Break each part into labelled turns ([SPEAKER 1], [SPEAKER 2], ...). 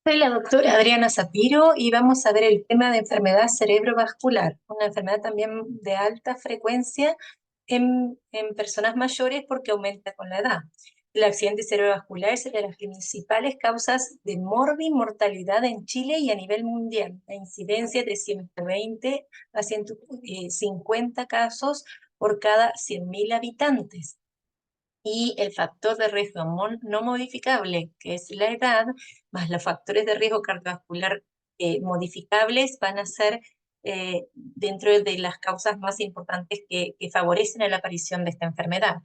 [SPEAKER 1] Soy la doctora Adriana Zapiro y vamos a ver el tema de enfermedad cerebrovascular, una enfermedad también de alta frecuencia en personas mayores porque aumenta con la edad. El accidente cerebrovascular es una de las principales causas de mortalidad en Chile y a nivel mundial. La incidencia es de 120 a 150 casos por cada 100.000 habitantes. Y el factor de riesgo no modificable, que es la edad, más los factores de riesgo cardiovascular modificables, van a ser dentro de las causas más importantes que favorecen a la aparición de esta enfermedad.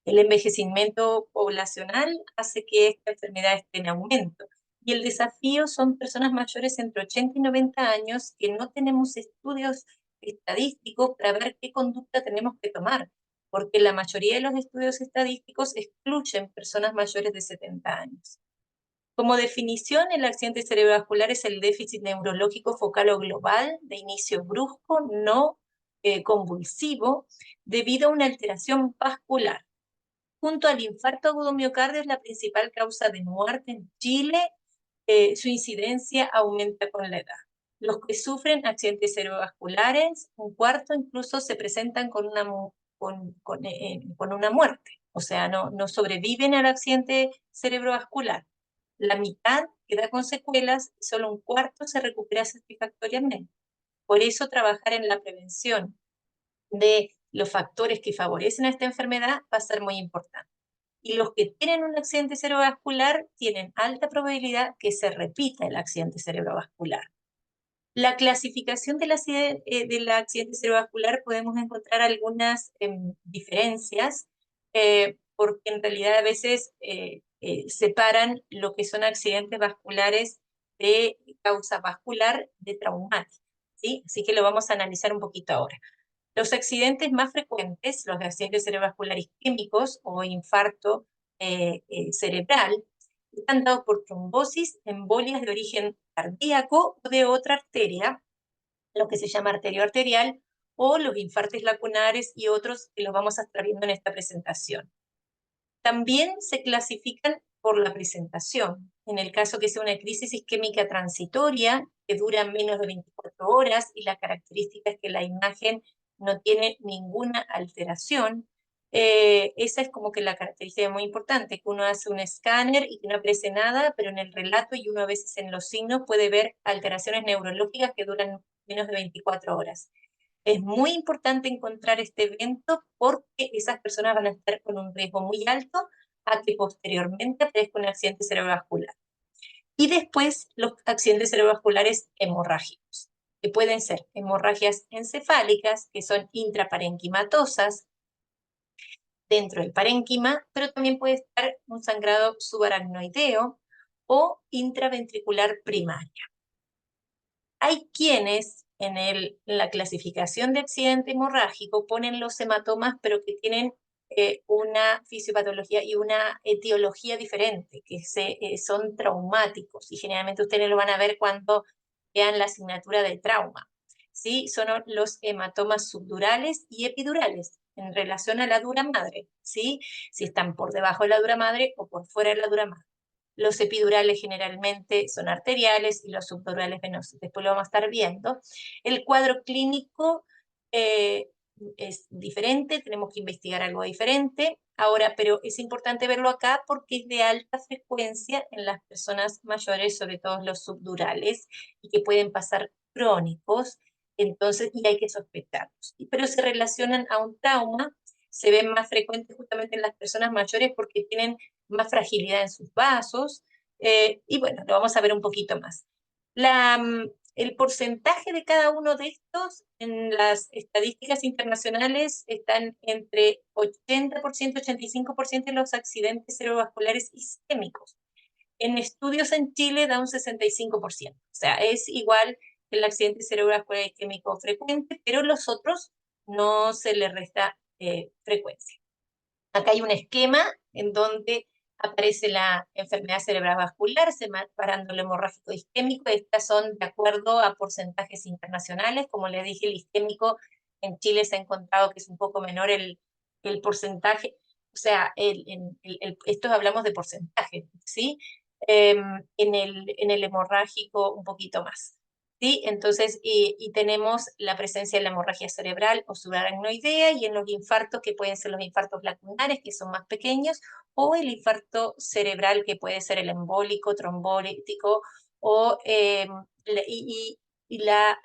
[SPEAKER 1] El envejecimiento poblacional hace que esta enfermedad esté en aumento. Y el desafío son personas mayores entre 80 y 90 años que no tenemos estudios estadísticos para ver qué conducta tenemos que tomar, porque la mayoría de los estudios estadísticos excluyen personas mayores de 70 años. Como definición, el accidente cerebrovascular es el déficit neurológico focal o global de inicio brusco, no convulsivo, debido a una alteración vascular. Junto al infarto agudo miocardio es la principal causa de muerte en Chile. Su incidencia aumenta con la edad. Los que sufren accidentes cerebrovasculares, un cuarto incluso se presentan con una muerte, o sea, no sobreviven al accidente cerebrovascular. La mitad queda con secuelas, solo un cuarto se recupera satisfactoriamente. Por eso trabajar en la prevención de los factores que favorecen a esta enfermedad va a ser muy importante. Y los que tienen un accidente cerebrovascular tienen alta probabilidad que se repita el accidente cerebrovascular. La clasificación del accidente cerebrovascular podemos encontrar algunas diferencias, porque en realidad a veces separan lo que son accidentes vasculares de causa vascular de traumática, ¿sí? Así que lo vamos a analizar un poquito ahora. Los accidentes más frecuentes, los accidentes cerebrovasculares isquémicos o infarto cerebral, están dados por trombosis, embolias de origen cardíaco o de otra arteria, lo que se llama arterio arterial, o los infartos lacunares y otros que los vamos a estar viendo en esta presentación. También se clasifican por la presentación. En el caso que sea una crisis isquémica transitoria, que dura menos de 24 horas y la característica es que la imagen no tiene ninguna alteración, esa es como que la característica muy importante, que uno hace un escáner y que no aparece nada, pero en el relato y uno a veces en los signos puede ver alteraciones neurológicas que duran menos de 24 horas. Es muy importante encontrar este evento porque esas personas van a estar con un riesgo muy alto a que posteriormente aparezca un accidente cerebrovascular. Y después los accidentes cerebrovasculares hemorrágicos, que pueden ser hemorragias encefálicas, que son intraparenquimatosas dentro del parénquima, pero también puede estar un sangrado subaracnoideo o intraventricular primario. Hay quienes en la clasificación de accidente hemorrágico ponen los hematomas, pero que tienen una fisiopatología y una etiología diferente, que son traumáticos, y generalmente ustedes lo van a ver cuando vean la asignatura de trauma. ¿Sí? Son los hematomas subdurales y epidurales en relación a la dura madre, ¿sí? Si están por debajo de la dura madre o por fuera de la dura madre. Los epidurales generalmente son arteriales y los subdurales venosos. Después lo vamos a estar viendo. El cuadro clínico es diferente, tenemos que investigar algo diferente. Ahora, pero es importante verlo acá porque es de alta frecuencia en las personas mayores, sobre todo los subdurales, y que pueden pasar crónicos, entonces, y hay que sospecharlos. Pero se relacionan a un trauma, se ven más frecuentes justamente en las personas mayores porque tienen más fragilidad en sus vasos, y bueno, lo vamos a ver un poquito más. El porcentaje de cada uno de estos en las estadísticas internacionales están entre 80% y 85% de los accidentes cerebrovasculares isquémicos. En estudios en Chile da un 65%, o sea, es igual que el accidente cerebrovascular isquémico frecuente, pero los otros no se le resta frecuencia. Acá hay un esquema en donde aparece la enfermedad cerebrovascular, separando el hemorrágico isquémico. Estas son de acuerdo a porcentajes internacionales. Como les dije, el isquémico en Chile se ha encontrado que es un poco menor el porcentaje. O sea, esto hablamos de porcentaje, ¿sí? en el hemorrágico un poquito más. ¿Sí? Entonces, y tenemos la presencia de la hemorragia cerebral o subaracnoidea y en los infartos, que pueden ser los infartos lacunares, que son más pequeños, o el infarto cerebral, que puede ser el embólico, trombólico, o, y la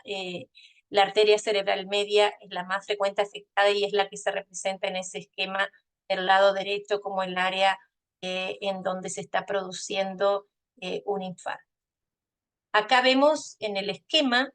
[SPEAKER 1] arteria cerebral media es la más frecuente afectada y es la que se representa en ese esquema del lado derecho como el área en donde se está produciendo un infarto. Acá vemos en el esquema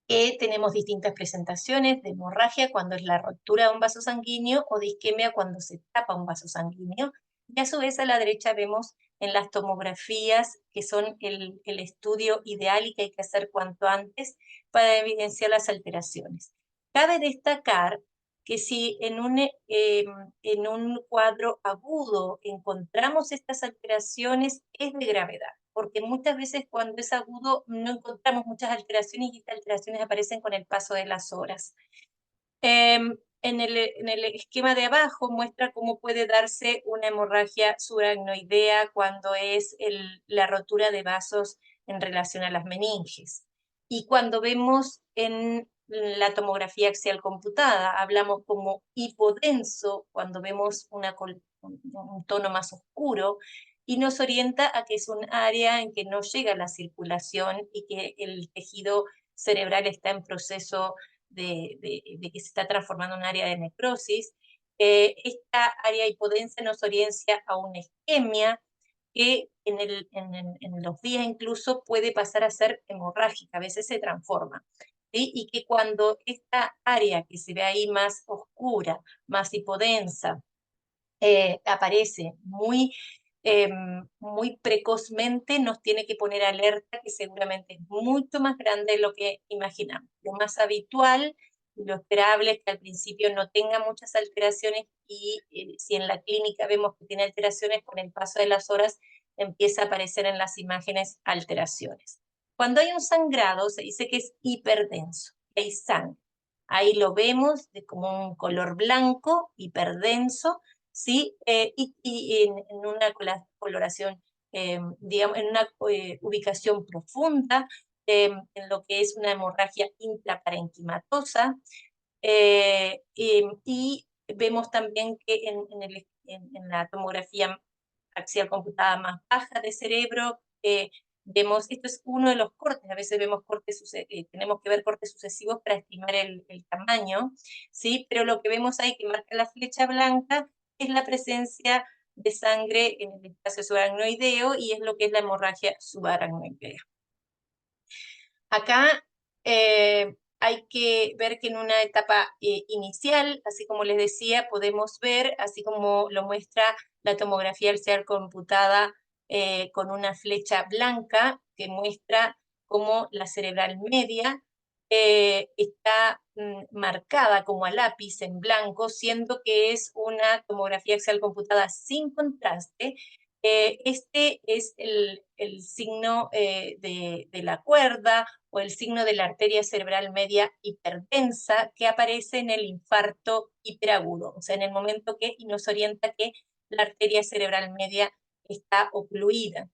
[SPEAKER 1] que tenemos distintas presentaciones de hemorragia cuando es la ruptura de un vaso sanguíneo o de isquemia cuando se tapa un vaso sanguíneo. Y a su vez a la derecha vemos en las tomografías, que son el estudio ideal y que hay que hacer cuanto antes para evidenciar las alteraciones. Cabe destacar que si en un cuadro agudo encontramos estas alteraciones, es de gravedad, porque muchas veces cuando es agudo no encontramos muchas alteraciones y estas alteraciones aparecen con el paso de las horas. En el esquema de abajo muestra cómo puede darse una hemorragia subaracnoidea cuando es la rotura de vasos en relación a las meninges. Y cuando vemos en la tomografía axial computada, hablamos como hipodenso cuando vemos un tono más oscuro y nos orienta a que es un área en que no llega la circulación y que el tejido cerebral está en proceso de que se está transformando en un área de necrosis. Esta área hipodensa nos orienta a una isquemia que en los días incluso puede pasar a ser hemorrágica, a veces se transforma. ¿Sí? Y que cuando esta área que se ve ahí más oscura, más hipodensa, aparece muy precozmente, nos tiene que poner alerta que seguramente es mucho más grande de lo que imaginamos. Lo más habitual y lo esperable es que al principio no tenga muchas alteraciones y si en la clínica vemos que tiene alteraciones, con el paso de las horas empieza a aparecer en las imágenes alteraciones. Cuando hay un sangrado se dice que es hiperdenso, hay sangre. Ahí lo vemos de como un color blanco, hiperdenso, ¿sí? Y en una coloración, digamos, en una ubicación profunda, en lo que es una hemorragia intraparenquimatosa, y vemos también que en la tomografía axial computada más baja de cerebro, vemos, esto es uno de los cortes, a veces vemos cortes, tenemos que ver cortes sucesivos para estimar el tamaño, ¿sí? Pero lo que vemos ahí que marca la flecha blanca es la presencia de sangre en el espacio subaracnoideo y es lo que es la hemorragia subaracnoidea. Acá hay que ver que en una etapa inicial, así como les decía, podemos ver, así como lo muestra la tomografía axial computada con una flecha blanca que muestra cómo la cerebral media está marcada como a lápiz en blanco, siendo que es una tomografía axial computada sin contraste. Este es el signo de la cuerda o el signo de la arteria cerebral media hipertensa que aparece en el infarto hiperagudo, o sea, en el momento que y nos orienta que la arteria cerebral media está ocluida.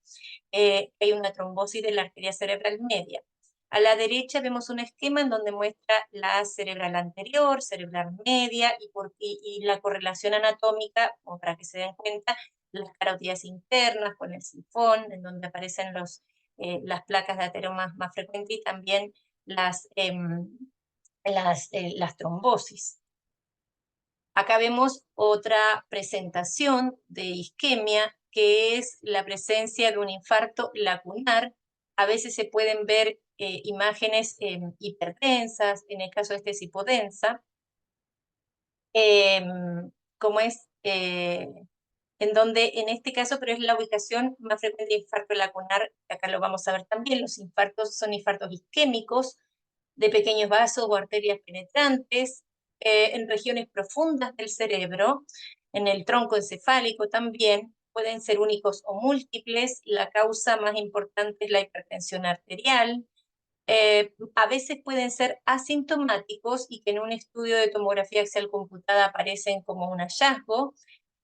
[SPEAKER 1] Hay una trombosis de la arteria cerebral media. A la derecha vemos un esquema en donde muestra la cerebral anterior, cerebral media y la correlación anatómica, como para que se den cuenta, las carótidas internas con el sifón, en donde aparecen las placas de ateroma más frecuentes y también las trombosis. Acá vemos otra presentación de isquemia, que es la presencia de un infarto lacunar. A veces se pueden ver imágenes hipertensas, en el caso de este es hipodensa, como es en donde en este caso, pero es la ubicación más frecuente de infarto lacunar, acá lo vamos a ver también, los infartos son infartos isquémicos, de pequeños vasos o arterias penetrantes, en regiones profundas del cerebro, en el tronco encefálico también, pueden ser únicos o múltiples, la causa más importante es la hipertensión arterial, a veces pueden ser asintomáticos y que en un estudio de tomografía axial computada aparecen como un hallazgo,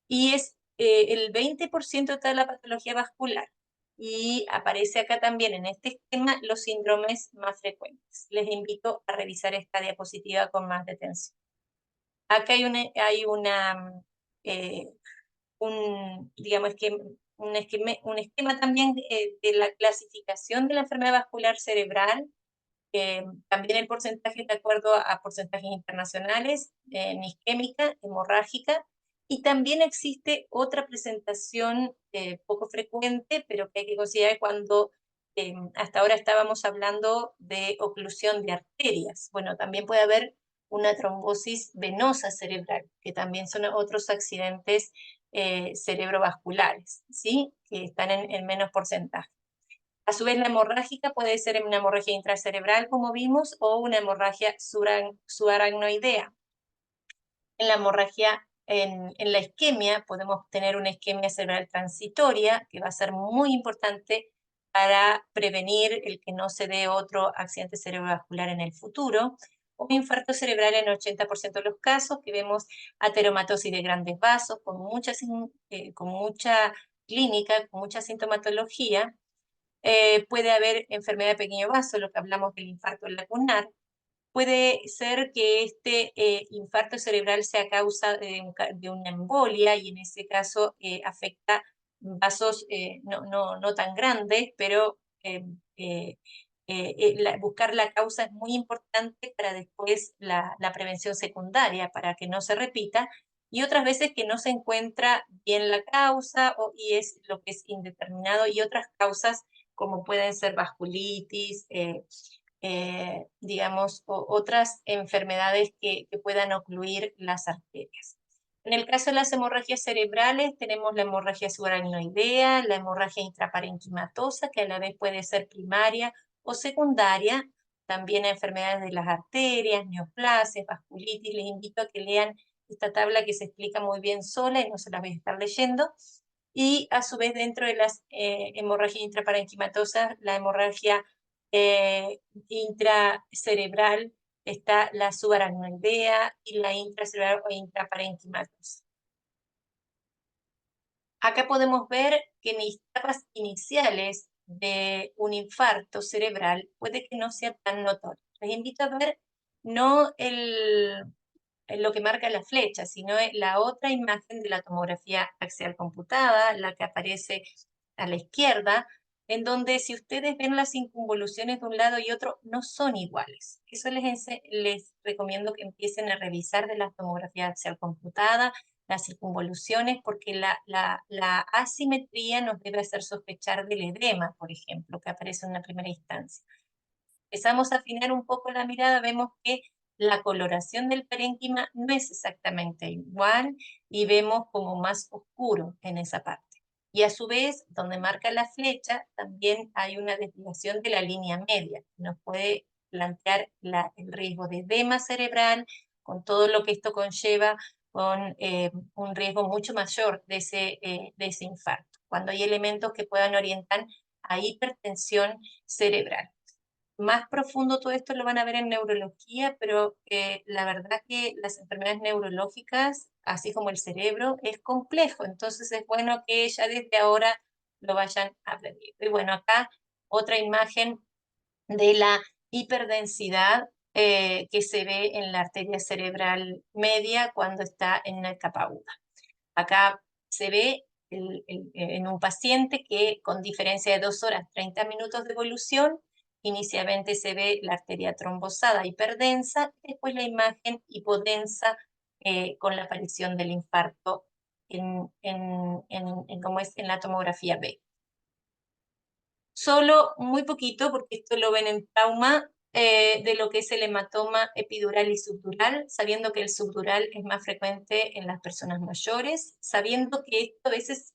[SPEAKER 1] y es el 20% de toda la patología vascular. y aparece acá también en este esquema los síndromes más frecuentes. Les invito a revisar esta diapositiva con más detención. Acá eh, digamos, un esquema también de la clasificación de la enfermedad vascular cerebral, también el porcentaje de acuerdo a porcentajes internacionales, en isquémica, hemorrágica, y también existe otra presentación poco frecuente, pero que hay que considerar cuando hasta ahora estábamos hablando de oclusión de arterias. Bueno, también puede haber una trombosis venosa cerebral, que también son otros accidentes cerebrovasculares, ¿sí? Que están en menos porcentaje. A su vez, la hemorrágica puede ser una hemorragia intracerebral, como vimos, o una hemorragia subaracnoidea. En la hemorragia, en la isquemia, podemos tener una isquemia cerebral transitoria, que va a ser muy importante para prevenir el que no se dé otro accidente cerebrovascular en el futuro, o infarto cerebral en el 80% de los casos, que vemos ateromatosis de grandes vasos, con mucha clínica, con mucha sintomatología. Puede haber enfermedad de pequeño vaso, lo que hablamos del infarto lacunar. Puede ser que este infarto cerebral sea causa de una embolia y en ese caso afecta vasos no tan grandes, pero buscar la causa es muy importante para después la prevención secundaria, para que no se repita, y otras veces que no se encuentra bien la causa y es lo que es indeterminado, y otras causas como pueden ser vasculitis, digamos, otras enfermedades que puedan ocluir las arterias. En el caso de las hemorragias cerebrales, tenemos la hemorragia subaracnoidea, la hemorragia intraparenquimatosa, que a la vez puede ser primaria o secundaria, también enfermedades de las arterias, neoplasias, vasculitis. Les invito a que lean esta tabla que se explica muy bien sola y no se las voy a estar leyendo. Y a su vez, dentro de las hemorragias intraparenquimatosas, la hemorragia intracerebral está la subaracnoidea y la intracerebral o intraparenquimatosa. Acá podemos ver que en etapas iniciales de un infarto cerebral puede que no sea tan notorio. Les invito a ver no lo que marca la flecha, sino la otra imagen de la tomografía axial computada, la que aparece a la izquierda, en donde si ustedes ven las circunvoluciones de un lado y otro, no son iguales. Eso les recomiendo que empiecen a revisar de la tomografía axial computada, las circunvoluciones, porque la asimetría nos debe hacer sospechar del edema, por ejemplo, que aparece en una primera instancia. Empezamos a afinar un poco la mirada, vemos que la coloración del parénquima no es exactamente igual y vemos como más oscuro en esa parte. Y a su vez, donde marca la flecha, también hay una desviación de la línea media, que nos puede plantear el riesgo de edema cerebral, con todo lo que esto conlleva, con un riesgo mucho mayor de ese infarto, cuando hay elementos que puedan orientar a hipertensión cerebral. Más profundo todo esto lo van a ver en neurología, pero la verdad que las enfermedades neurológicas, así como el cerebro, es complejo, entonces es bueno que ya desde ahora lo vayan aprendiendo. Y bueno, acá otra imagen de la hiperdensidad que se ve en la arteria cerebral media cuando está en una etapa aguda. Acá se ve en un paciente que con diferencia de 2 horas 30 minutos de evolución, inicialmente se ve la arteria trombosada hiperdensa, después la imagen hipodensa con la aparición del infarto como es en la tomografía B. Solo muy poquito, porque esto lo ven en trauma, de lo que es el hematoma epidural y subdural, sabiendo que el subdural es más frecuente en las personas mayores, sabiendo que esto a veces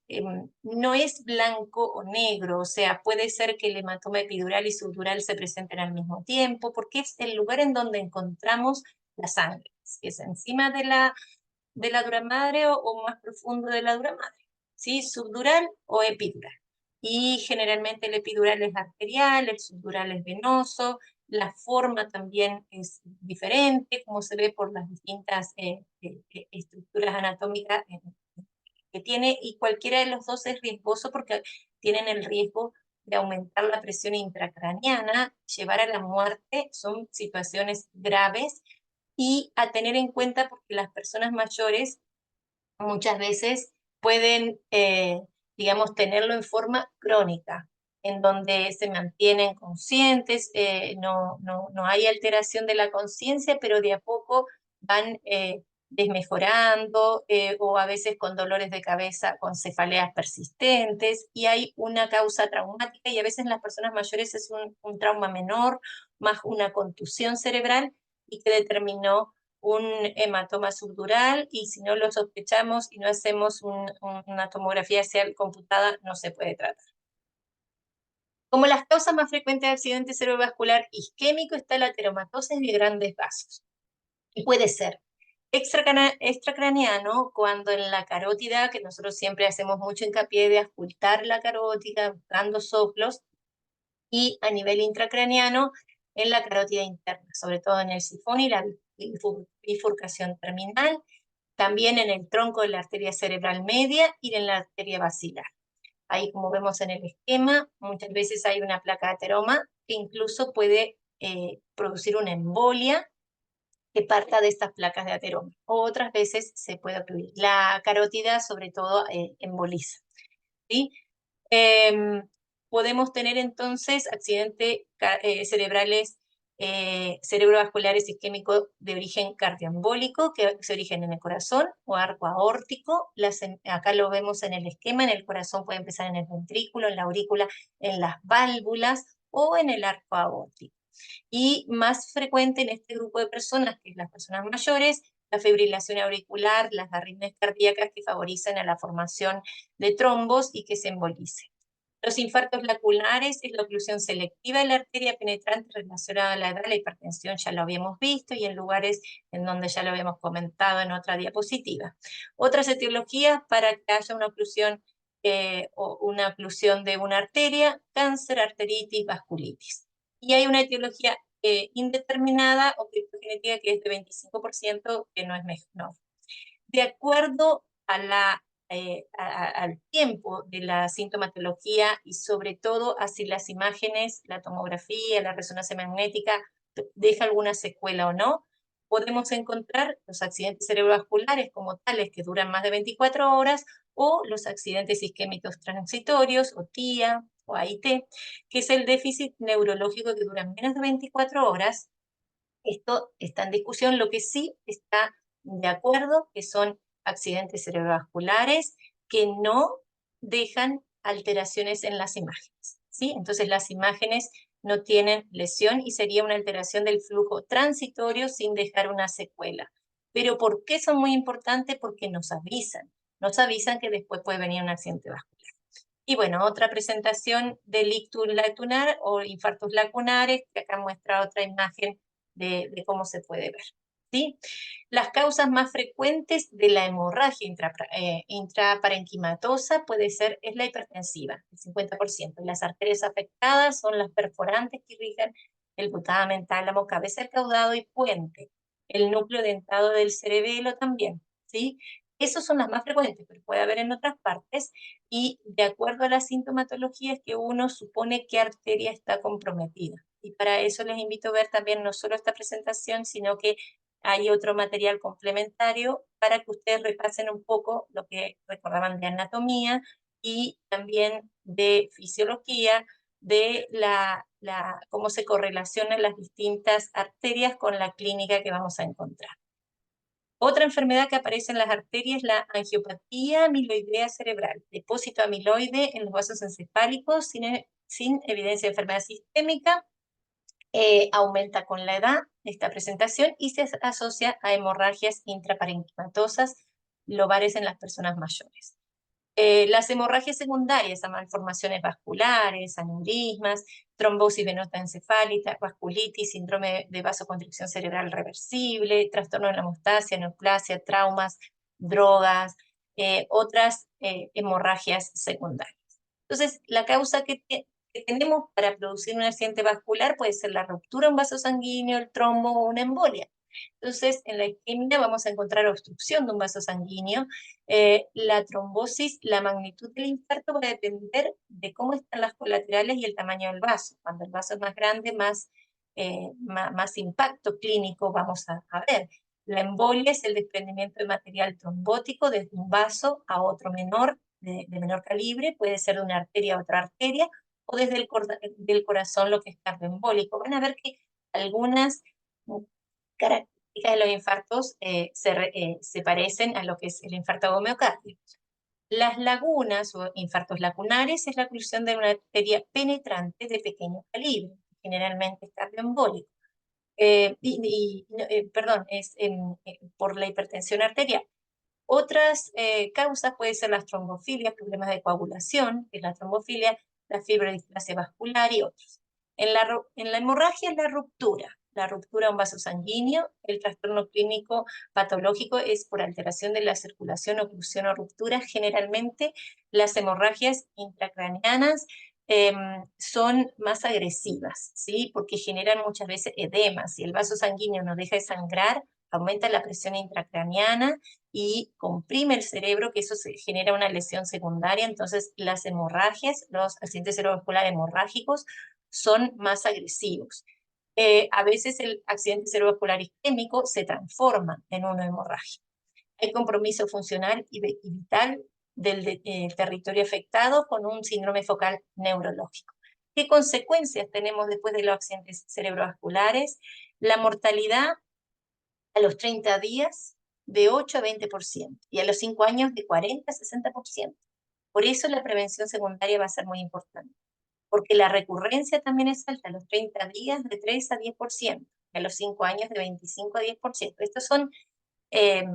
[SPEAKER 1] no es blanco o negro, o sea, puede ser que el hematoma epidural y subdural se presenten al mismo tiempo, porque es el lugar en donde encontramos la sangre, si es encima de la dura madre o más profundo de la dura madre, ¿sí? Subdural o epidural. Y generalmente el epidural es arterial, el subdural es venoso, la forma también es diferente, como se ve por las distintas estructuras anatómicas que tiene, y cualquiera de los dos es riesgoso porque tienen el riesgo de aumentar la presión intracraneana, llevar a la muerte, son situaciones graves, y a tener en cuenta porque las personas mayores muchas veces pueden, digamos, tenerlo en forma crónica, en donde se mantienen conscientes, no hay alteración de la conciencia, pero de a poco van desmejorando, o a veces con dolores de cabeza, con cefaleas persistentes, y hay una causa traumática, y a veces en las personas mayores es un trauma menor, más una contusión cerebral, y que determinó un hematoma subdural, y si no lo sospechamos y no hacemos una tomografía axial computada, no se puede tratar. Como las causas más frecuentes de accidente cerebrovascular isquémico está la ateromatosis de grandes vasos. Y puede ser extracraneano, cuando en la carótida, que nosotros siempre hacemos mucho hincapié de auscultar la carótida, buscando soplos, y a nivel intracraneano, en la carótida interna, sobre todo en el sifón y la bifurcación terminal, también en el tronco de la arteria cerebral media y en la arteria basilar. Ahí, como vemos en el esquema, muchas veces hay una placa de ateroma que incluso puede producir una embolia que parta de estas placas de ateroma. O otras veces se puede ocluir. La carótida, sobre todo, emboliza, ¿sí? Podemos tener entonces accidentes cerebrales, cerebrovasculares isquémicos de origen cardioembólico, que se origen en el corazón, o arco aórtico. Acá lo vemos en el esquema, en el corazón puede empezar en el ventrículo, en la aurícula, en las válvulas o en el arco aórtico. Y más frecuente en este grupo de personas, que es las personas mayores, la fibrilación auricular, las arritmias cardíacas que favorecen a la formación de trombos y que se embolicen. Los infartos laculares es la oclusión selectiva de la arteria penetrante relacionada a la edad, la hipertensión ya lo habíamos visto, y en lugares en donde ya lo habíamos comentado en otra diapositiva. Otras etiologías para que haya una oclusión o una oclusión de una arteria: cáncer, arteritis, vasculitis. Y hay una etiología indeterminada o criptogenética que es de 25%, que no es menor. De acuerdo al tiempo de la sintomatología, y sobre todo a si las imágenes, la tomografía, la resonancia magnética deja alguna secuela o no, podemos encontrar los accidentes cerebrovasculares como tales, que duran más de 24 horas, o los accidentes isquémicos transitorios, o TIA, o AIT, que es el déficit neurológico, que dura menos de 24 horas. Esto está en discusión. Lo que sí está de acuerdo que son accidentes cerebrovasculares que no dejan alteraciones en las imágenes, ¿sí? Entonces las imágenes no tienen lesión y sería una alteración del flujo transitorio sin dejar una secuela. ¿Pero por qué son muy importantes? Porque nos avisan que después puede venir un accidente vascular. Y bueno, otra presentación del ictus lacunar o infartos lacunares, que acá muestra otra imagen de cómo se puede ver, ¿sí? Las causas más frecuentes de la hemorragia intraparenquimatosa es la hipertensiva, el 50%. Y las arterias afectadas son las perforantes, que irrigan el putamen, tálamo, cabeza del caudado y puente. El núcleo dentado del cerebelo también, ¿sí? Esas son las más frecuentes, pero puede haber en otras partes, y de acuerdo a la sintomatología es que uno supone qué arteria está comprometida. Y para eso les invito a ver también no solo esta presentación, sino que hay otro material complementario para que ustedes repasen un poco lo que recordaban de anatomía y también de fisiología, de cómo se correlacionan las distintas arterias con la clínica que vamos a encontrar. Otra enfermedad que aparece en las arterias es la angiopatía amiloidea cerebral, depósito amiloide en los vasos encefálicos sin evidencia de enfermedad sistémica. Aumenta con la edad esta presentación y se asocia a hemorragias intraparenquimatosas lobares en las personas mayores. Las hemorragias secundarias a malformaciones vasculares, aneurismas, trombosis venosa encefálica, vasculitis, síndrome de vasoconstricción cerebral reversible, trastorno de la hemostasia, neoplasia, traumas, drogas, otras hemorragias secundarias. Entonces, la causa que tenemos para producir un accidente vascular puede ser la ruptura de un vaso sanguíneo, el trombo o una embolia. Entonces, en la isquemia vamos a encontrar obstrucción de un vaso sanguíneo. La trombosis, la magnitud del infarto va a depender de cómo están las colaterales y el tamaño del vaso. Cuando el vaso es más grande, más impacto clínico vamos a ver. La embolia es el desprendimiento de material trombótico desde un vaso a otro menor, de menor calibre, puede ser de una arteria a otra arteria, o desde del corazón lo que es cardioembólico. Van a ver que algunas características de los infartos se parecen a lo que es el infarto agudo miocardio. Las lagunas o infartos lacunares es la oclusión de una arteria penetrante de pequeño calibre, generalmente es cardioembólico. Perdón, es por la hipertensión arterial. Otras causas pueden ser las trombofilias, problemas de coagulación, que es la trombofilia, la fibrodisplasia vascular y otros. En la hemorragia es la ruptura de un vaso sanguíneo. El trastorno clínico patológico es por alteración de la circulación, oclusión o ruptura. Generalmente las hemorragias intracraneanas son más agresivas, ¿sí? Porque generan muchas veces edema. Si el vaso sanguíneo no deja de sangrar, aumenta la presión intracraneana y comprime el cerebro, que eso genera una lesión secundaria. Entonces, las hemorragias, los accidentes cerebrovasculares hemorrágicos son más agresivos. A veces el accidente cerebrovascular isquémico se transforma en una hemorragia. Hay compromiso funcional y vital del territorio afectado con un síndrome focal neurológico. ¿Qué consecuencias tenemos después de los accidentes cerebrovasculares? La mortalidad a los 30 días de 8 a 20% y a los 5 años de 40 a 60%. Por eso la prevención secundaria va a ser muy importante, porque la recurrencia también es alta, a los 30 días de 3 a 10%, a los 5 años de 25 a 10%. Estos son, eh,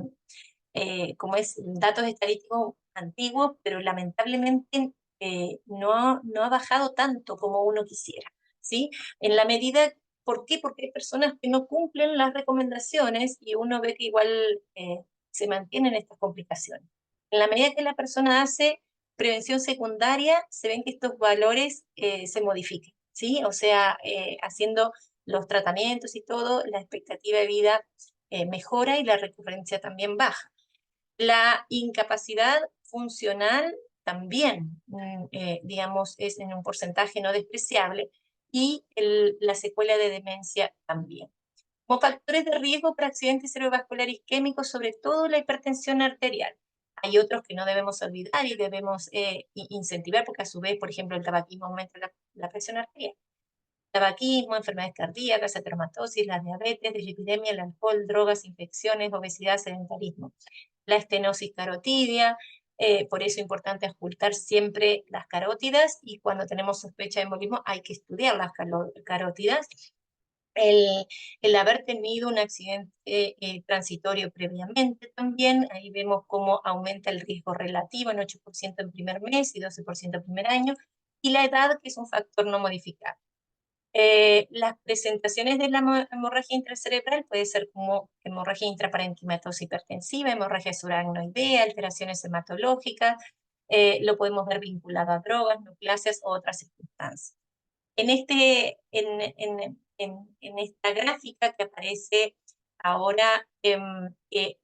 [SPEAKER 1] como es, datos estadísticos antiguos, pero lamentablemente no ha bajado tanto como uno quisiera, ¿sí? En la medida, ¿por qué? Porque hay personas que no cumplen las recomendaciones y uno ve que igual se mantienen estas complicaciones. En la medida que la persona hace prevención secundaria, se ven que estos valores se modifican, ¿sí? O sea, haciendo los tratamientos y todo, la expectativa de vida mejora y la recurrencia también baja. La incapacidad funcional también, digamos, es en un porcentaje no despreciable y la secuela de demencia también. Como factores de riesgo para accidentes cerebrovasculares isquémicos, sobre todo la hipertensión arterial. Hay otros que no debemos olvidar y debemos incentivar, porque a su vez, por ejemplo, el tabaquismo aumenta la presión arterial. Tabaquismo, enfermedades cardíacas, ateromatosis, la diabetes, dislipidemia, el alcohol, drogas, infecciones, obesidad, sedentarismo. La estenosis carotidia, por eso es importante ocultar siempre las carótidas y cuando tenemos sospecha de embolismo hay que estudiar las carótidas. El haber tenido un accidente transitorio previamente también, ahí vemos cómo aumenta el riesgo relativo en 8% en primer mes y 12% en primer año, y la edad, que es un factor no modificable. Las presentaciones de la hemorragia intracerebral puede ser como hemorragia intraparenquimatosa hipertensiva, hemorragia suragnoidea, alteraciones hematológicas, lo podemos ver vinculado a drogas, neoplasias o otras circunstancias. En esta gráfica que aparece ahora, que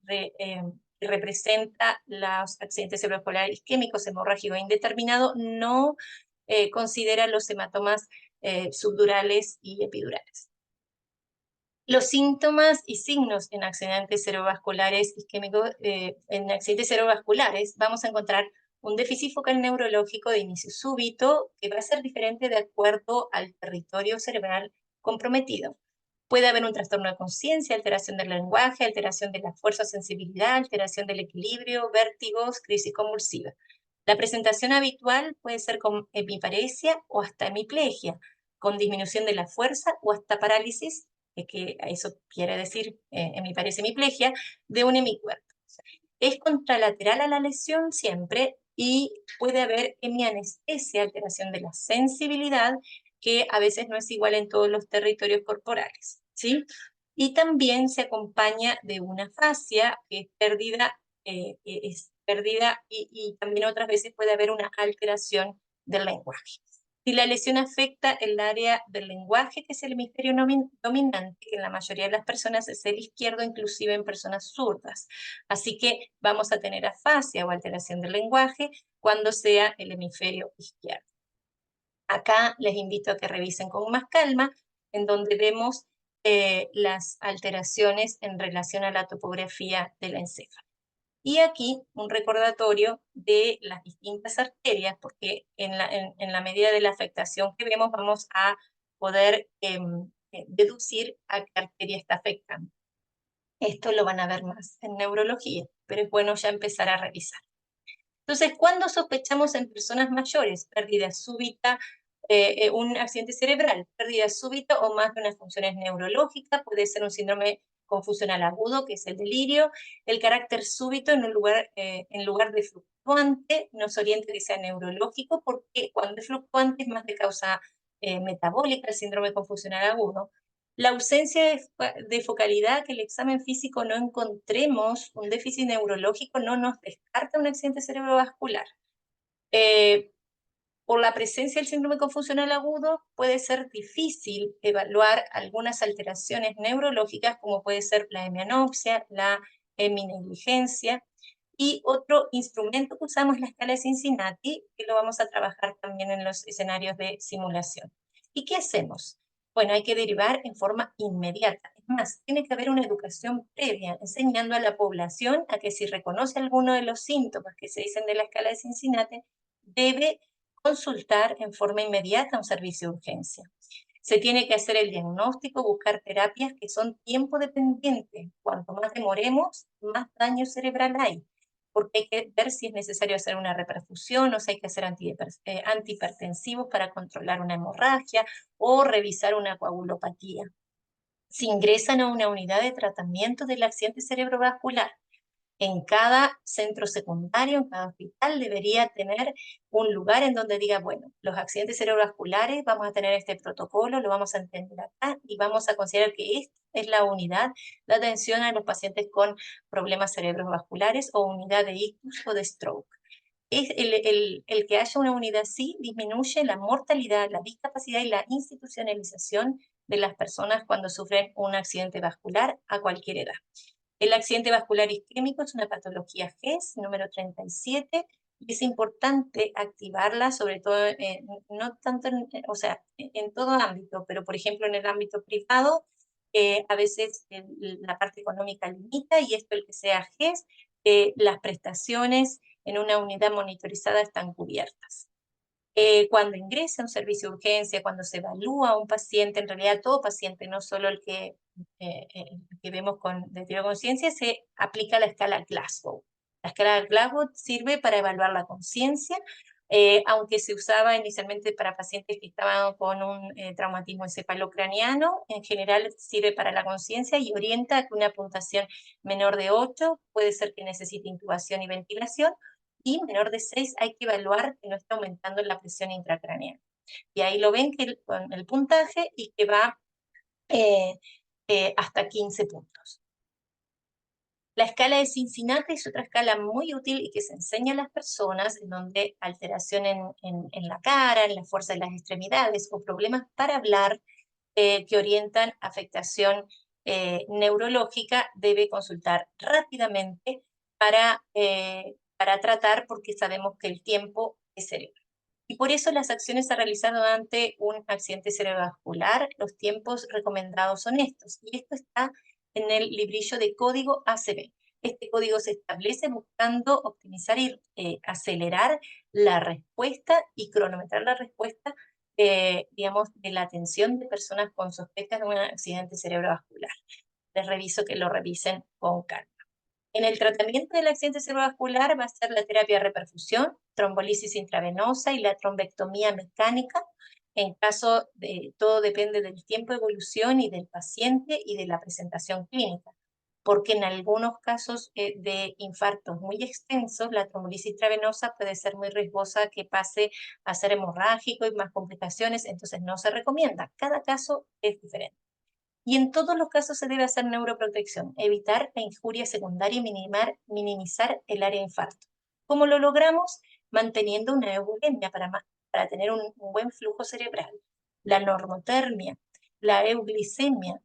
[SPEAKER 1] representa los accidentes cerebrovasculares isquémicos hemorrágicos indeterminados, no considera los hematomas subdurales y epidurales. Los síntomas y signos en accidentes cerebrovasculares isquémicos, en accidentes cerebrovasculares, vamos a encontrar un déficit focal neurológico de inicio súbito que va a ser diferente de acuerdo al territorio cerebral comprometido. Puede haber un trastorno de conciencia, alteración del lenguaje, alteración de la fuerza o sensibilidad, alteración del equilibrio, vértigos, crisis convulsiva. La presentación habitual puede ser con hemiparesia o hasta hemiplegia, con disminución de la fuerza o hasta parálisis, que eso quiere decir, hemiparesia, hemiplegia, de un hemicuerpo. Es contralateral a la lesión siempre y puede haber hemianestesia, alteración de la sensibilidad, que a veces no es igual en todos los territorios corporales, ¿sí? Y también se acompaña de una fascia, que es pérdida y también otras veces puede haber una alteración del lenguaje. Si la lesión afecta el área del lenguaje, que es el hemisferio dominante, que en la mayoría de las personas es el izquierdo, inclusive en personas zurdas. Así que vamos a tener afasia o alteración del lenguaje cuando sea el hemisferio izquierdo. Acá les invito a que revisen con más calma, en donde vemos las alteraciones en relación a la topografía del encéfalo. Y aquí un recordatorio de las distintas arterias, porque en la medida de la afectación que vemos vamos a poder deducir a qué arteria está afectando. Esto lo van a ver más en neurología, pero es bueno ya empezar a revisar. Entonces, ¿cuándo sospechamos en personas mayores? Pérdida súbita, un accidente cerebral, pérdida súbita o más de unas funciones neurológicas, puede ser un síndrome confusional agudo, que es el delirio, el carácter súbito en lugar de fluctuante, nos orienta que sea neurológico, porque cuando es fluctuante es más de causa metabólica, el síndrome confusional agudo. La ausencia de focalidad, que el examen físico no encontremos un déficit neurológico, no nos descarta un accidente cerebrovascular. Por la presencia del síndrome confusional agudo, puede ser difícil evaluar algunas alteraciones neurológicas, como puede ser la hemianopsia, la heminegligencia. Y otro instrumento que usamos es la escala de Cincinnati, que lo vamos a trabajar también en los escenarios de simulación. ¿Y qué hacemos? Bueno, hay que derivar en forma inmediata. Es más, tiene que haber una educación previa, enseñando a la población a que si reconoce alguno de los síntomas que se dicen de la escala de Cincinnati, debe consultar en forma inmediata a un servicio de urgencia. Se tiene que hacer el diagnóstico, buscar terapias que son tiempo dependientes. Cuanto más demoremos, más daño cerebral hay, porque hay que ver si es necesario hacer una reperfusión o si hay que hacer antihipertensivos para controlar una hemorragia o revisar una coagulopatía. Se ingresan a una unidad de tratamiento del accidente cerebrovascular. En cada centro secundario, en cada hospital, debería tener un lugar en donde diga, bueno, los accidentes cerebrovasculares, vamos a tener este protocolo, lo vamos a entender acá y vamos a considerar que esta es la unidad de atención a los pacientes con problemas cerebrovasculares o unidad de ictus o de stroke. Es el que haya una unidad así disminuye la mortalidad, la discapacidad y la institucionalización de las personas cuando sufren un accidente vascular a cualquier edad. El accidente vascular isquémico es una patología GES número 37 y es importante activarla, sobre todo, no tanto, o sea, en todo ámbito, pero por ejemplo en el ámbito privado, a veces la parte económica limita y esto el que sea GES, las prestaciones en una unidad monitorizada están cubiertas. Cuando ingresa a un servicio de urgencia, cuando se evalúa a un paciente, en realidad todo paciente, no solo el que vemos con deterioro de conciencia, se aplica la escala Glasgow. La escala Glasgow sirve para evaluar la conciencia, aunque se usaba inicialmente para pacientes que estaban con un traumatismo encefalocraniano, en general sirve para la conciencia y orienta a que una puntuación menor de 8 puede ser que necesite intubación y ventilación, y menor de 6 hay que evaluar que no está aumentando la presión intracraneal. Y ahí lo ven que con el puntaje y que va hasta 15 puntos. La escala de Cincinnati es otra escala muy útil y que se enseña a las personas, en donde alteración en la cara, en la fuerza de las extremidades o problemas para hablar que orientan afectación neurológica, debe consultar rápidamente para tratar, porque sabemos que el tiempo es cerebro. Y por eso las acciones a realizar ante un accidente cerebrovascular, los tiempos recomendados son estos. Y esto está en el librillo de código ACB. Este código se establece buscando optimizar y acelerar la respuesta y cronometrar la respuesta, digamos, de la atención de personas con sospechas de un accidente cerebrovascular. Les reviso que lo revisen con calma. En el tratamiento del accidente cerebrovascular va a ser la terapia de reperfusión, trombolisis intravenosa y la trombectomía mecánica. En caso de, todo depende del tiempo de evolución y del paciente y de la presentación clínica, porque en algunos casos de infartos muy extensos, la trombolisis intravenosa puede ser muy riesgosa que pase a ser hemorrágico y más complicaciones, entonces no se recomienda. Cada caso es diferente. Y en todos los casos se debe hacer neuroprotección, evitar la injuria secundaria y minimizar el área de infarto. ¿Cómo lo logramos? Manteniendo una eubulimia para para tener un buen flujo cerebral. La normotermia, la euglicemia,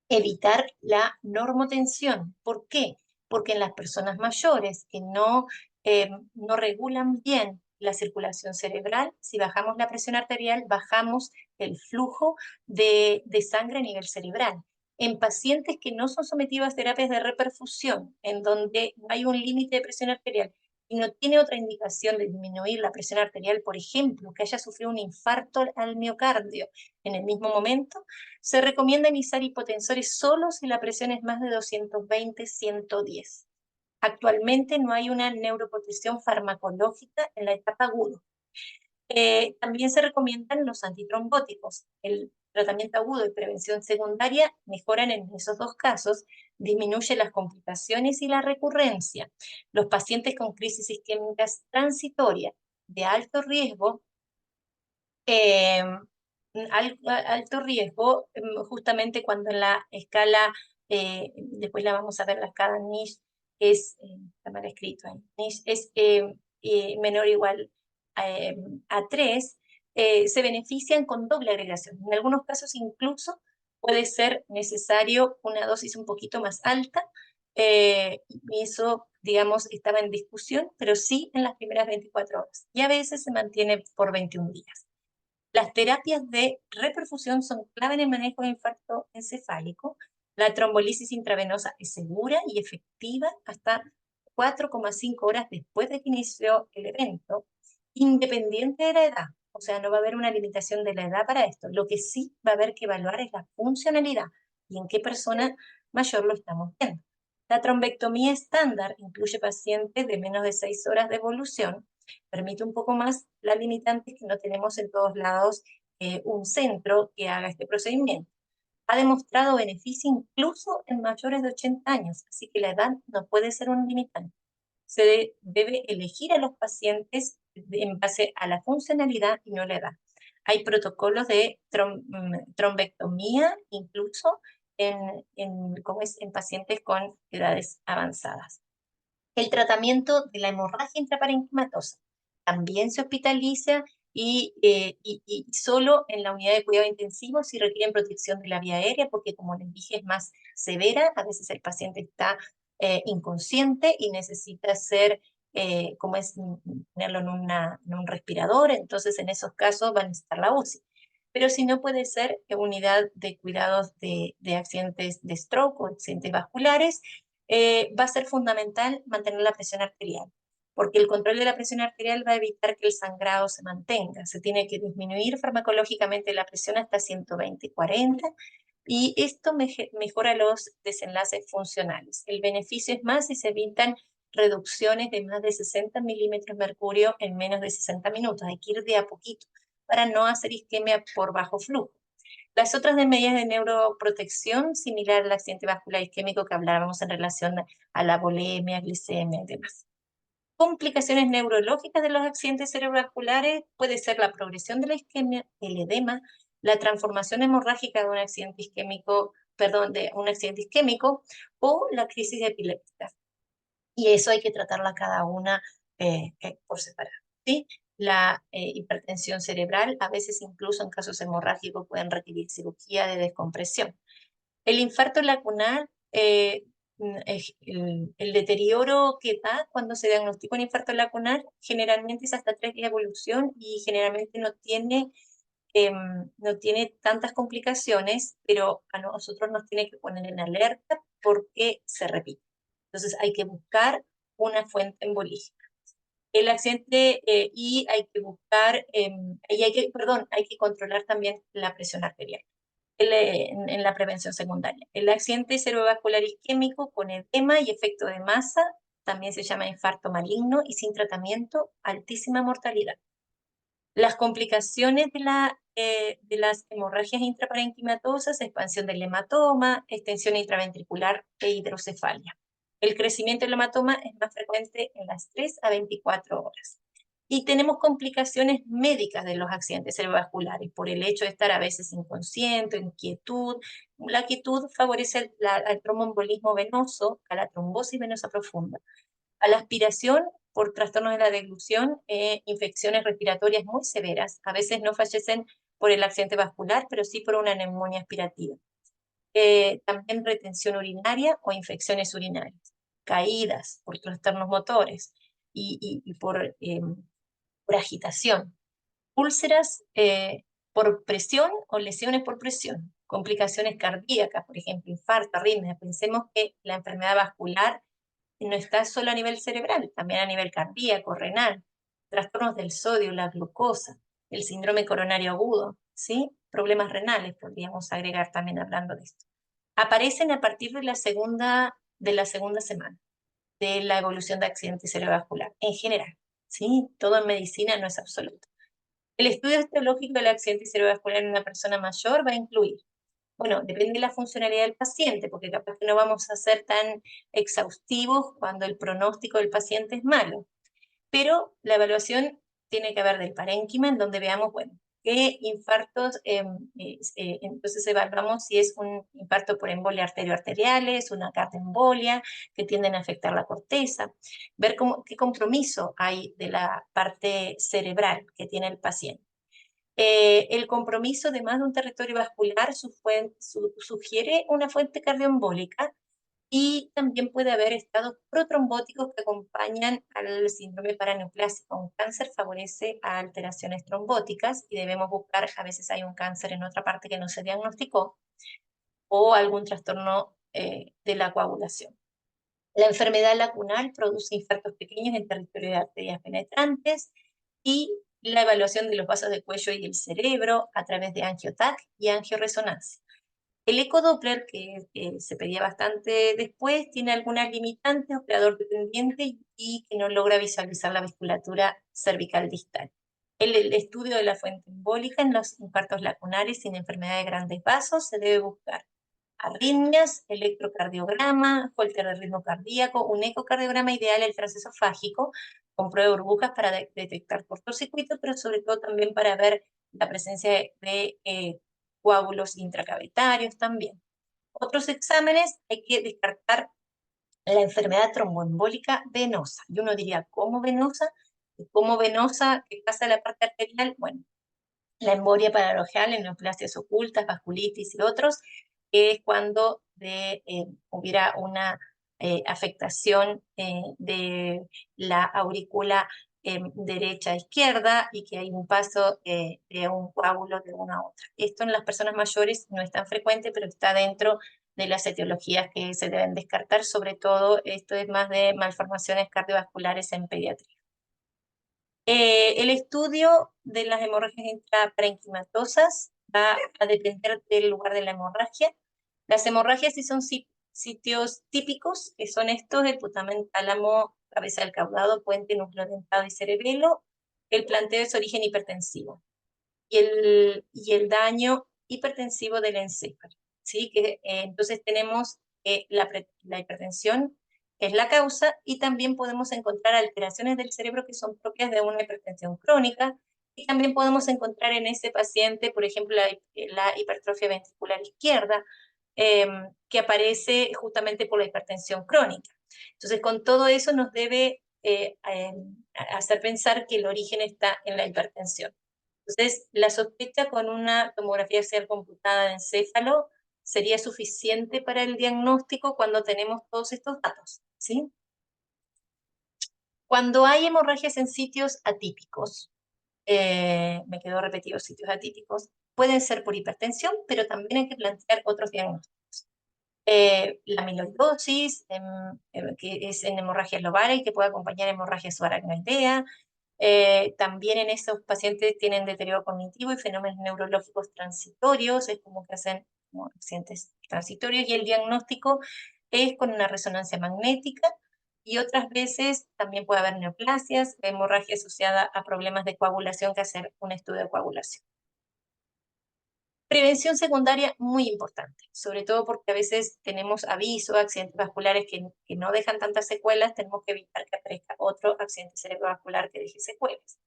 [SPEAKER 1] evitar la normotensión. ¿Por qué? Porque en las personas mayores que no regulan bien la circulación cerebral, si bajamos la presión arterial, bajamos el flujo de sangre a nivel cerebral. En pacientes que no son sometidos a terapias de reperfusión, en donde no hay un límite de presión arterial y no tiene otra indicación de disminuir la presión arterial, por ejemplo, que haya sufrido un infarto al miocardio en el mismo momento, se recomienda iniciar hipotensores solo si la presión es más de 220-110. Actualmente no hay una neuroprotección farmacológica en la etapa aguda. También se recomiendan los antitrombóticos. El tratamiento agudo y prevención secundaria mejoran en esos dos casos, disminuye las complicaciones y la recurrencia. Los pacientes con crisis isquémicas transitorias de alto riesgo eh, alto riesgo, justamente cuando en la escala, después la vamos a ver, la escala Niche está mal escrito ahí, Niche es menor o igual a 3, se benefician con doble agregación. En algunos casos incluso puede ser necesario una dosis un poquito más alta, y eso, digamos, estaba en discusión, pero sí en las primeras 24 horas. Y a veces se mantiene por 21 días. Las terapias de reperfusión son clave en el manejo de infarto encefálico. La trombolisis intravenosa es segura y efectiva hasta 4,5 horas después de que inició el evento, independiente de la edad. O sea, no va a haber una limitación de la edad para esto. Lo que sí va a haber que evaluar es la funcionalidad y en qué persona mayor lo estamos viendo. La trombectomía estándar incluye pacientes de menos de 6 horas de evolución, permite un poco más la limitante que no tenemos en todos lados un centro que haga este procedimiento. Ha demostrado beneficio incluso en mayores de 80 años, así que la edad no puede ser un limitante. Se debe elegir a los pacientes en base a la funcionalidad y no la edad. Hay protocolos de trombectomía incluso en pacientes con edades avanzadas. El tratamiento de la hemorragia intraparenquimatosa también se hospitaliza y solo en la unidad de cuidado intensivo si requieren protección de la vía aérea, porque como les dije es más severa, a veces el paciente está inconsciente y necesita tenerlo en un respirador, entonces en esos casos va a necesitar la UCI. Pero si no, puede ser unidad de cuidados de accidentes de stroke o accidentes vasculares. Va a ser fundamental mantener la presión arterial, porque el control de la presión arterial va a evitar que el sangrado se mantenga. Se tiene que disminuir farmacológicamente la presión hasta 120-40 y esto mejora los desenlaces funcionales. El beneficio es más si se evitan reducciones de más de 60 milímetros de mercurio en menos de 60 minutos. Hay que ir de a poquito para no hacer isquemia por bajo flujo. Las otras medidas de neuroprotección, similar al accidente vascular isquémico que hablábamos en relación a la volemia, glicemia y demás. Complicaciones neurológicas de los accidentes cerebrovasculares puede ser la progresión de la isquemia, el edema, la transformación hemorrágica de un accidente isquémico, de un accidente isquémico o la crisis epiléptica. Y eso hay que tratarla cada una por separado, ¿sí? La hipertensión cerebral, a veces incluso en casos hemorrágicos pueden requerir cirugía de descompresión. El infarto lacunar, el deterioro que da cuando se diagnostica un infarto lacunar, generalmente es hasta 3 días de evolución y generalmente no tiene tantas complicaciones, pero a nosotros nos tiene que poner en alerta porque se repite. Entonces hay que buscar una fuente embolígica. El accidente y hay que buscar, hay que controlar también la presión arterial en la prevención secundaria. El accidente cerebrovascular isquémico con edema y efecto de masa también se llama infarto maligno y sin tratamiento, altísima mortalidad. Las complicaciones de las hemorragias intraparenquimatosas, expansión del hematoma, extensión intraventricular e hidrocefalia. El crecimiento del hematoma es más frecuente en las 3 a 24 horas. Y tenemos complicaciones médicas de los accidentes cerebrovasculares por el hecho de estar a veces inconsciente, inquietud. La quietud favorece al tromboembolismo venoso, a la trombosis venosa profunda. A la aspiración por trastornos de la deglución, infecciones respiratorias muy severas. A veces no fallecen por el accidente vascular, pero sí por una neumonía aspirativa. También retención urinaria o infecciones urinarias, caídas por trastornos motores y por agitación, úlceras por presión o lesiones por presión, complicaciones cardíacas, por ejemplo, infarto, arritmia. Pensemos que la enfermedad vascular no está solo a nivel cerebral, también a nivel cardíaco, renal, trastornos del sodio, la glucosa, el síndrome coronario agudo, ¿sí? Problemas renales podríamos agregar también hablando de esto. Aparecen a partir de la segunda semana de la evolución de accidente cerebrovascular, en general, ¿sí? Todo en medicina no es absoluto. El estudio etiológico del accidente cerebrovascular en una persona mayor va a incluir, bueno, depende de la funcionalidad del paciente, porque capaz que no vamos a ser tan exhaustivos cuando el pronóstico del paciente es malo, pero la evaluación tiene que haber del parénquima, en donde veamos, bueno, qué infartos, entonces evaluamos si es un infarto por embolia arterioarteriales, una cardioembolia, que tienden a afectar la corteza, ver qué compromiso hay de la parte cerebral que tiene el paciente. El compromiso de más de un territorio vascular sugiere una fuente cardioembólica y también puede haber estados protrombóticos que acompañan al síndrome paraneoplásico. Un cáncer favorece a alteraciones trombóticas y debemos buscar, a veces hay un cáncer en otra parte que no se diagnosticó o algún trastorno de la coagulación. La enfermedad lacunal produce infartos pequeños en territorio de arterias penetrantes y la evaluación de los vasos del cuello y el cerebro a través de angiotac y angioresonancia. El ecodoppler, que se pedía bastante después, tiene algunas limitantes, operador dependiente y que no logra visualizar la vasculatura cervical distal. El estudio de la fuente embólica en los infartos lacunares sin enfermedad de grandes vasos se debe buscar arritmias, electrocardiograma, holter de ritmo cardíaco, un ecocardiograma ideal, el transesofágico, con prueba de burbujas para detectar cortocircuitos, pero sobre todo también para ver la presencia de coágulos intracavitarios también. Otros exámenes, hay que descartar la enfermedad tromboembólica venosa. Y uno diría, ¿cómo venosa? ¿Cómo venosa? ¿Qué pasa en la parte arterial? Bueno, la embolia pararojal en neoplasias ocultas, vasculitis y otros, que es cuando hubiera una afectación de la aurícula derecha a izquierda y que hay un paso de un coágulo de una a otra. Esto en las personas mayores no es tan frecuente, pero está dentro de las etiologías que se deben descartar, sobre todo esto es más de malformaciones cardiovasculares en pediatría. El estudio de las hemorragias intraparenquimatosas va a depender del lugar de la hemorragia. Las hemorragias sí son sitios típicos, que son estos: el putamen, tálamo, cabeza del caudado, puente, núcleo dentado y cerebelo. El planteo es origen hipertensivo. Y el daño hipertensivo del encéfalo, ¿sí? Entonces tenemos la hipertensión es la causa, y también podemos encontrar alteraciones del cerebro que son propias de una hipertensión crónica, y también podemos encontrar en ese paciente, por ejemplo, la hipertrofia ventricular izquierda, que aparece justamente por la hipertensión crónica. Entonces, con todo eso nos debe hacer pensar que el origen está en la hipertensión. Entonces, la sospecha con una tomografía axial computada de encéfalo sería suficiente para el diagnóstico cuando tenemos todos estos datos, ¿sí? Cuando hay hemorragias en sitios atípicos, me quedo repetido, sitios atípicos, pueden ser por hipertensión, pero también hay que plantear otros diagnósticos. La amiloidosis, que es en hemorragias lobales y que puede acompañar hemorragia subaracnoidea. También en esos pacientes tienen deterioro cognitivo y fenómenos neurológicos transitorios, es como que hacen como accidentes transitorios, y el diagnóstico es con una resonancia magnética, y otras veces también puede haber neoplasias, hemorragia asociada a problemas de coagulación, que hacer un estudio de coagulación. Prevención secundaria muy importante, sobre todo porque a veces tenemos aviso, accidentes vasculares que no dejan tantas secuelas, tenemos que evitar que aparezca otro accidente cerebrovascular que deje secuelas.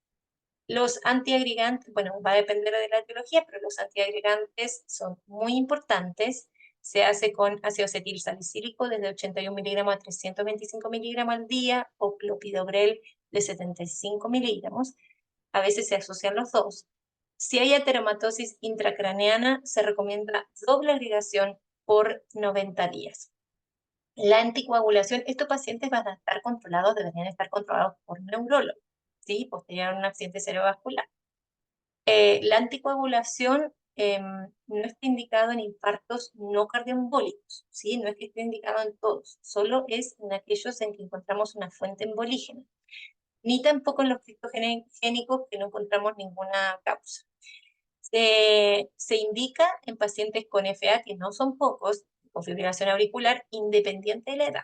[SPEAKER 1] Los antiagregantes, bueno, va a depender de la etiología, pero los antiagregantes son muy importantes Se hace con ácido acetil salicílico desde 81 miligramos a 325 miligramos al día o clopidogrel de 75 miligramos. A veces se asocian los dos. Si hay ateromatosis intracraneana, se recomienda doble agregación por 90 días. La anticoagulación, estos pacientes van a estar controlados, deberían estar controlados por neurólogo, ¿sí? Posterior a un accidente cerebrovascular. La anticoagulación no está indicado en infartos no cardioembólicos, ¿sí? No es que esté indicado en todos, solo es en aquellos en que encontramos una fuente embolígena, ni tampoco en los criptogénicos que no encontramos ninguna causa. Se indica en pacientes con FA, que no son pocos, con fibrilación auricular, independiente de la edad.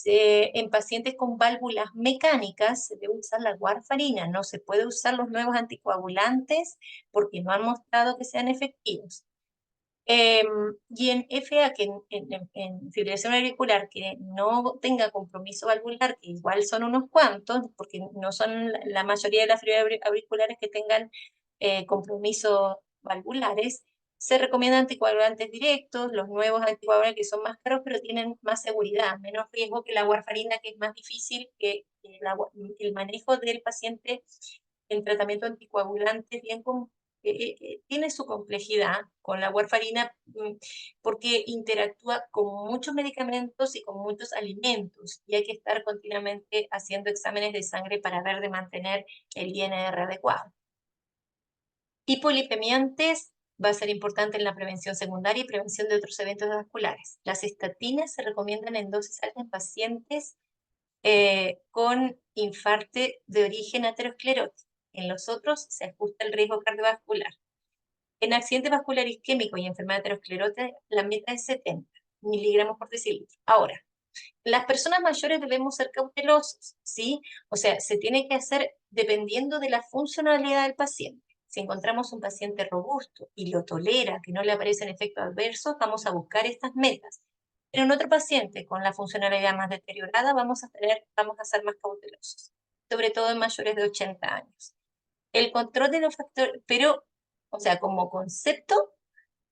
[SPEAKER 1] En pacientes con válvulas mecánicas se debe usar la warfarina, no se puede usar los nuevos anticoagulantes porque no han mostrado que sean efectivos. Y en FA, que en fibrilación auricular, que no tenga compromiso valvular, que igual son unos cuantos, porque no son la mayoría de las fibrilaciones auriculares que tengan compromisos valvulares, se recomiendan anticoagulantes directos, los nuevos anticoagulantes que son más caros, pero tienen más seguridad, menos riesgo que la warfarina, que es más difícil que el manejo del paciente en tratamiento anticoagulante bien tiene su complejidad con la warfarina porque interactúa con muchos medicamentos y con muchos alimentos y hay que estar continuamente haciendo exámenes de sangre para ver de mantener el INR adecuado. Hipolipemiantes va a ser importante en la prevención secundaria y prevención de otros eventos vasculares. Las estatinas se recomiendan en dosis altas en pacientes con infarto de origen aterosclerótico. En los otros se ajusta el riesgo cardiovascular. En accidente vascular isquémico y enfermedad aterosclerótica, la meta es 70 miligramos por decilitro. Ahora, las personas mayores debemos ser cautelosos, ¿sí? O sea, se tiene que hacer dependiendo de la funcionalidad del paciente. Si encontramos un paciente robusto y lo tolera, que no le aparecen efectos adversos, vamos a buscar estas metas. Pero en otro paciente con la funcionalidad más deteriorada vamos a ser más cautelosos, sobre todo en mayores de 80 años. El control de los factores, pero, o sea, como concepto,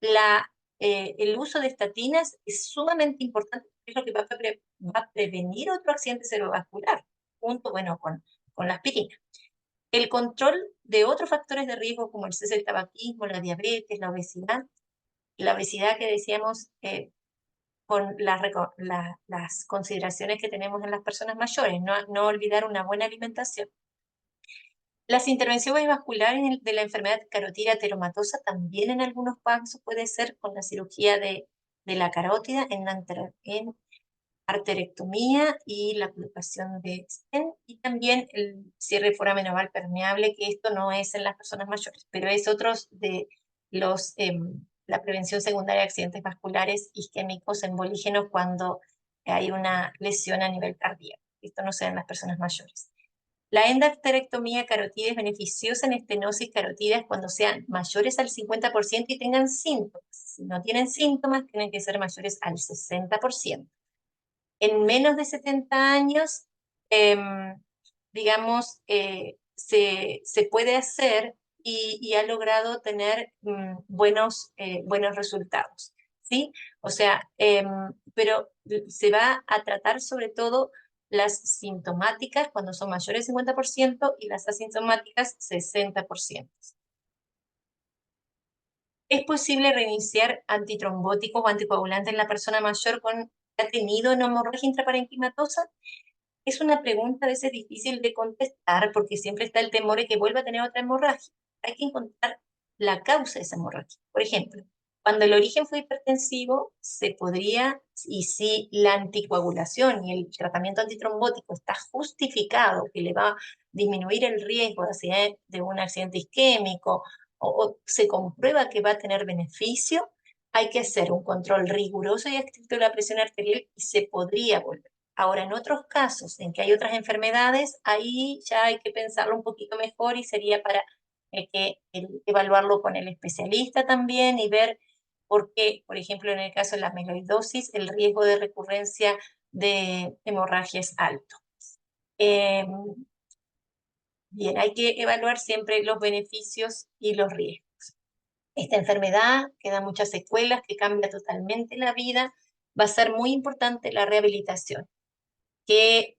[SPEAKER 1] el uso de estatinas es sumamente importante, es lo que va a prevenir otro accidente cerebrovascular, junto, bueno, con la aspirina. El control de otros factores de riesgo como el cese del tabaquismo, la diabetes, la obesidad que decíamos con las consideraciones que tenemos en las personas mayores, no olvidar una buena alimentación. Las intervenciones vasculares de la enfermedad carótida ateromatosa también en algunos casos puede ser con la cirugía de la carótida en arterectomía y la colocación de stent y también el cierre foramenoval permeable, que esto no es en las personas mayores, pero es otros de la prevención secundaria de accidentes vasculares isquémicos embolígenos cuando hay una lesión a nivel cardíaco. Esto no se da en las personas mayores. La endarterectomía carótida es beneficiosa en estenosis carotidas cuando sean mayores al 50% y tengan síntomas. Si no tienen síntomas, tienen que ser mayores al 60%. En menos de 70 años, digamos, se puede hacer y ha logrado tener buenos resultados, ¿sí? O sea, pero se va a tratar sobre todo las sintomáticas cuando son mayores del 50% y las asintomáticas 60%. ¿Es posible reiniciar antitrombóticos o anticoagulantes en la persona mayor que ha tenido una hemorragia intraparenquimatosa? Es una pregunta a veces difícil de contestar porque siempre está el temor de que vuelva a tener otra hemorragia. Hay que encontrar la causa de esa hemorragia. Por ejemplo, cuando el origen fue hipertensivo, se podría, y si la anticoagulación y el tratamiento antitrombótico está justificado, que le va a disminuir el riesgo de un accidente isquémico, o se comprueba que va a tener beneficio, hay que hacer un control riguroso y estricto de la presión arterial y se podría volver. Ahora, en otros casos en que hay otras enfermedades, ahí ya hay que pensarlo un poquito mejor y sería para evaluarlo con el especialista también y ver por qué, por ejemplo, en el caso de la amiloidosis, el riesgo de recurrencia de hemorragia es alto. Bien, hay que evaluar siempre los beneficios y los riesgos. Esta enfermedad que da muchas secuelas, que cambia totalmente la vida, va a ser muy importante la rehabilitación, que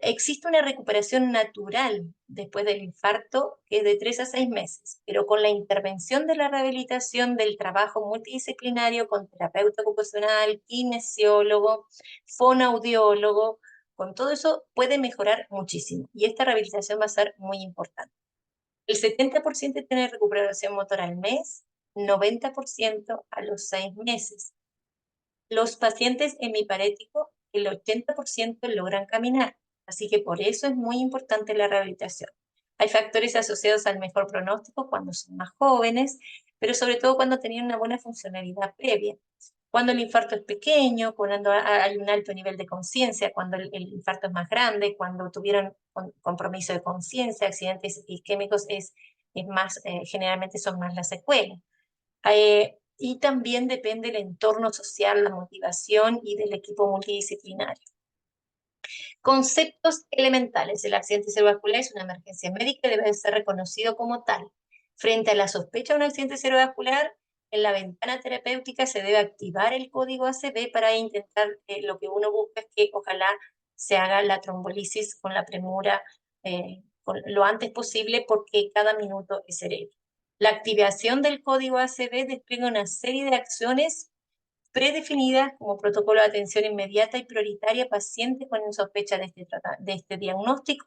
[SPEAKER 1] existe una recuperación natural después del infarto que es de 3 a 6 meses, pero con la intervención de la rehabilitación del trabajo multidisciplinario con terapeuta ocupacional, kinesiólogo, fonoaudiólogo, con todo eso puede mejorar muchísimo y esta rehabilitación va a ser muy importante. El 70% tiene recuperación motora al mes, 90% a los 6 meses. Los pacientes hemiparéticos, el 80% logran caminar, así que por eso es muy importante la rehabilitación. Hay factores asociados al mejor pronóstico cuando son más jóvenes, pero sobre todo cuando tenían una buena funcionalidad previa. Cuando el infarto es pequeño, cuando hay un alto nivel de conciencia, cuando el infarto es más grande, cuando tuvieron compromiso de conciencia, accidentes isquémicos, más, generalmente son más las secuelas. Y también depende del entorno social, la motivación y del equipo multidisciplinario. Conceptos elementales. El accidente cerebrovascular es una emergencia médica y debe ser reconocido como tal. Frente a la sospecha de un accidente cerebrovascular, en la ventana terapéutica se debe activar el código ACV para intentar, lo que uno busca es que ojalá se haga la trombolisis con la premura lo antes posible porque cada minuto es heredo. La activación del código ACV despliega una serie de acciones predefinidas como protocolo de atención inmediata y prioritaria a pacientes con sospecha de este diagnóstico.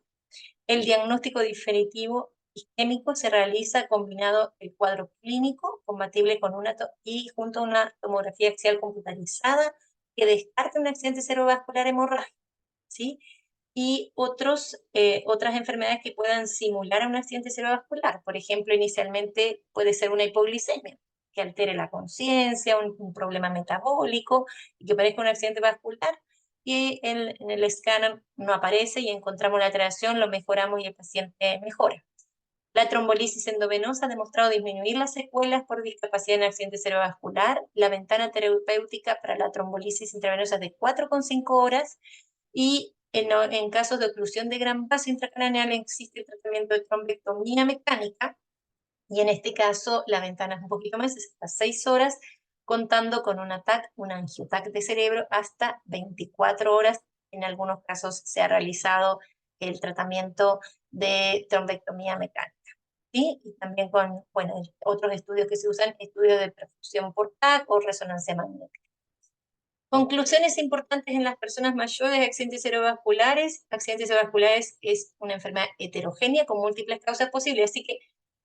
[SPEAKER 1] El diagnóstico definitivo isquémico se realiza combinado el cuadro clínico compatible con y junto a una tomografía axial computarizada que descarte un accidente cerebrovascular hemorrágico, ¿sí? Y otras enfermedades que puedan simular a un accidente cerebrovascular. Por ejemplo, inicialmente puede ser una hipoglicemia, que altere la conciencia, un problema metabólico, y que parezca un accidente vascular, y en el escáner no aparece y encontramos la alteración, lo mejoramos y el paciente mejora. La trombolisis endovenosa ha demostrado disminuir las secuelas por discapacidad en accidente cerebrovascular. La ventana terapéutica para la trombolisis intravenosa es de 4,5 horas y en casos de oclusión de gran vaso intracraneal existe el tratamiento de trombectomía mecánica y en este caso la ventana es un poquito más, es hasta 6 horas, contando con un angiotac de cerebro hasta 24 horas. En algunos casos se ha realizado el tratamiento de trombectomía mecánica. ¿Sí? Y también con, bueno, otros estudios que se usan, estudios de perfusión por TAC o resonancia magnética. Conclusiones importantes en las personas mayores de accidentes cerebrovasculares. Accidentes cerebrovasculares es una enfermedad heterogénea con múltiples causas posibles, así que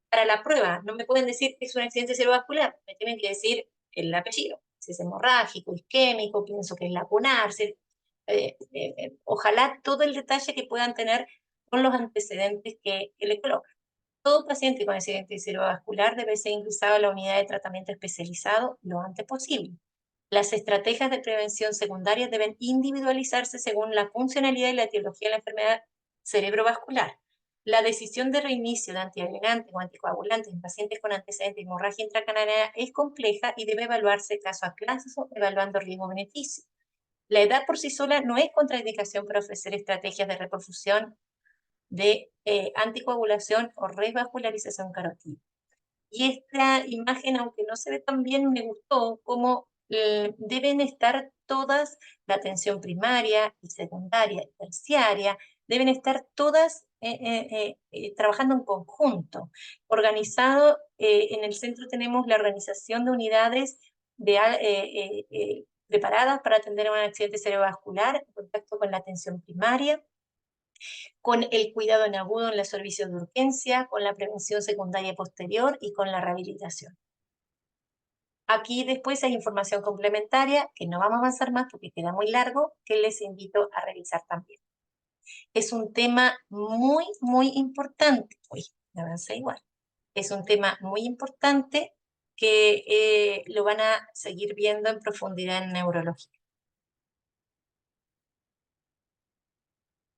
[SPEAKER 1] para la prueba no me pueden decir que es un accidente cerebrovascular, me tienen que decir el apellido, si es hemorrágico, isquémico, pienso que es lacunar, ojalá todo el detalle que puedan tener con los antecedentes que le colocan. Todo paciente con accidente cerebrovascular debe ser ingresado a la unidad de tratamiento especializado lo antes posible. Las estrategias de prevención secundaria deben individualizarse según la funcionalidad y la etiología de la enfermedad cerebrovascular. La decisión de reinicio de antiagregantes o anticoagulantes en pacientes con antecedentes de hemorragia intracraniana es compleja y debe evaluarse caso a caso, evaluando riesgo-beneficio. La edad por sí sola no es contraindicación para ofrecer estrategias de reperfusión, de anticoagulación o revascularización carotídea. Y esta imagen, aunque no se ve tan bien, me gustó cómo deben estar todas, la atención primaria y secundaria y terciaria, deben estar todas trabajando en conjunto. Organizado, en el centro tenemos la organización de unidades preparadas para atender a un accidente cerebrovascular, en contacto con la atención primaria, con el cuidado en agudo en los servicios de urgencia, con la prevención secundaria y posterior y con la rehabilitación. Aquí después hay información complementaria que no vamos a avanzar más porque queda muy largo, que les invito a revisar también. Es un tema muy, muy importante. Uy, me avancé igual. Es un tema muy importante que lo van a seguir viendo en profundidad en neurología.